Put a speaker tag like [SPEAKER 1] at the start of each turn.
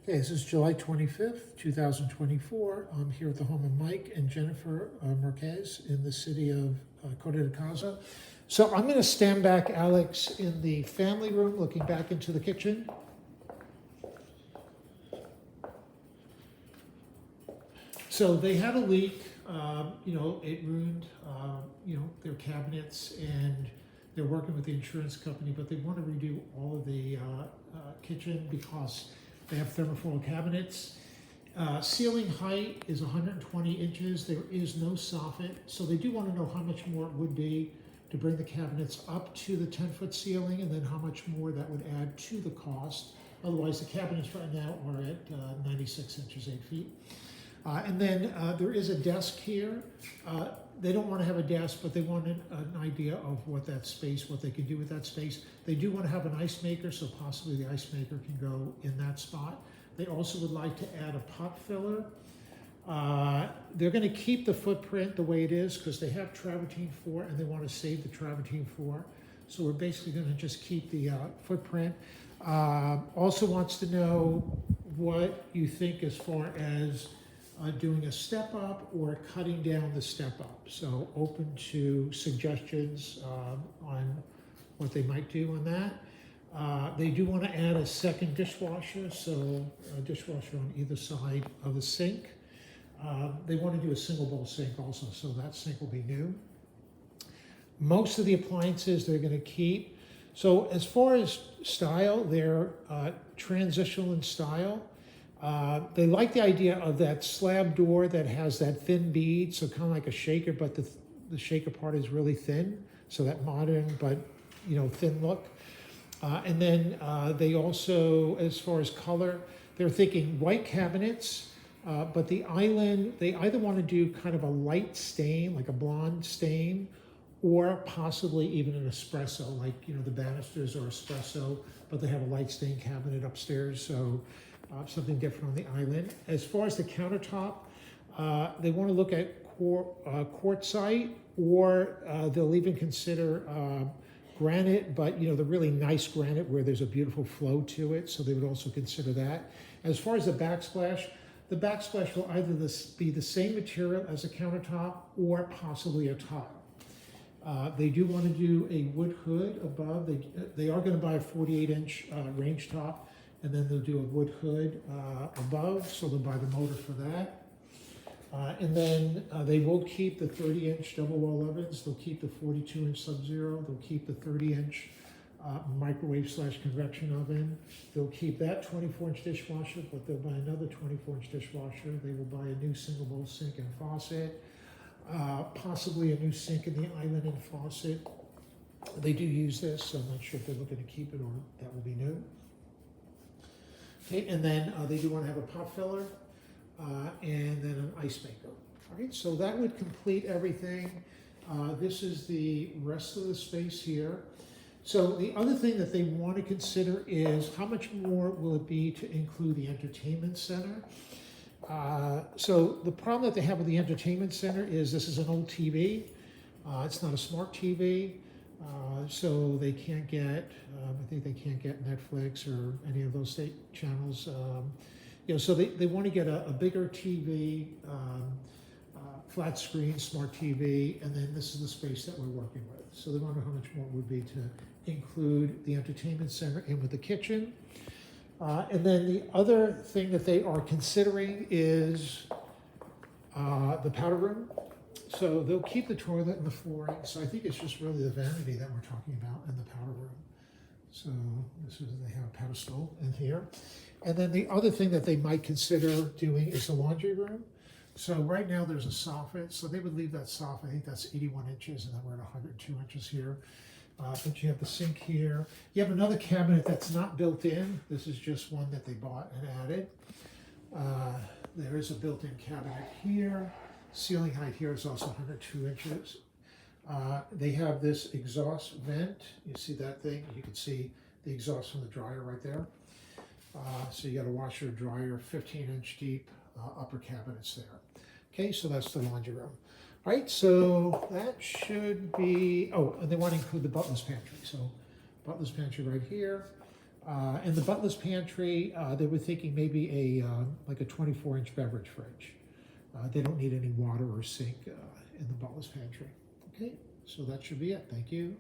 [SPEAKER 1] Okay, this is July 25th, 2024. I'm here at the home of Mike and Jennifer Marquez in the city of Corte de Casa. So I'm going to stand back, Alex, in the family room, looking back into the kitchen. So they had a leak, it ruined, their cabinets, and they're working with the insurance company, but they want to redo all of the kitchen because they have thermofoil cabinets. Ceiling height is 120 inches. There is no soffit, so they do want to know how much more it would be to bring the cabinets up to the 10-foot ceiling, and then how much more that would add to the cost. Otherwise, the cabinets right now are at 96 inches, 8 feet. And then there is a desk here. They don't want to have a desk, but they want an idea of what they can do with that space. They do want to have an ice maker, so possibly the ice maker can go in that spot. They also would like to add a pot filler. They're going to keep the footprint the way it is because they have travertine 4 and they want to save the travertine 4. So we're basically going to just keep the footprint. Also wants to know what you think as far as doing a step up or cutting down the step up. So open to suggestions on what they might do on that. They do want to add a second dishwasher, so a dishwasher on either side of the sink. They want to do a single bowl sink also, so that sink will be new. Most of the appliances they're going to keep. So as far as style, they're transitional in style. They like the idea of that slab door that has that thin bead, so kind of like a shaker, but the shaker part is really thin, so that modern but thin look. And then they also, as far as color, they're thinking white cabinets, but the island, they either want to do kind of a light stain, like a blonde stain, or possibly even an espresso, like the banisters are espresso, but they have a light stain cabinet upstairs, so something different on the island. As far as the countertop, they want to look at quartzite, or they'll even consider granite, but the really nice granite where there's a beautiful flow to it, so they would also consider that. As far as the backsplash will either be the same material as a countertop or possibly a tile. They do want to do a wood hood above. They are going to buy a 48-inch range top, and then they'll do a wood hood above, so they'll buy the motor for that. And then they will keep the 30-inch double wall ovens. They'll keep the 42-inch Sub-Zero. They'll keep the 30-inch microwave/convection oven. They'll keep that 24-inch dishwasher, but they'll buy another 24-inch dishwasher. They will buy a new single bowl sink and faucet, possibly a new sink in the island and faucet. They do use this, so I'm not sure if they're looking to keep it or that will be new. Okay, and then they do want to have a pot filler and then an ice maker. All right, so that would complete everything. This is the rest of the space here. So the other thing that they want to consider is how much more will it be to include the entertainment center. So the problem that they have with the entertainment center is this is an old TV. It's not a smart TV. So they can't get, I think they can't get Netflix or any of those state channels. So they want to get a bigger TV, flat screen, smart TV, and then this is the space that we're working with. So they want to know how much more it would be to include the entertainment center in with the kitchen. And then the other thing that they are considering is the powder room. So they'll keep the toilet and the flooring. So I think it's just really the vanity that we're talking about in the powder room. So they have a pedestal in here. And then the other thing that they might consider doing is the laundry room. So right now there's a soffit. So they would leave that soffit. I think that's 81 inches, and then we're at 102 inches here. But you have the sink here. You have another cabinet that's not built in. This is just one that they bought and added. There is a built-in cabinet here. Ceiling height here is also 102 inches. They have this exhaust vent. You see that thing? You can see the exhaust from the dryer right there. So you got a washer, dryer, 15-inch deep upper cabinets there. Okay, so that's the laundry room. All right, so that should be, and they want to include the butler's pantry. So butler's pantry right here. And the Butler's Pantry, they were thinking maybe like a 24-inch beverage fridge. They don't need any water or sink in the Butler's Pantry. Okay, so that should be it. Thank you.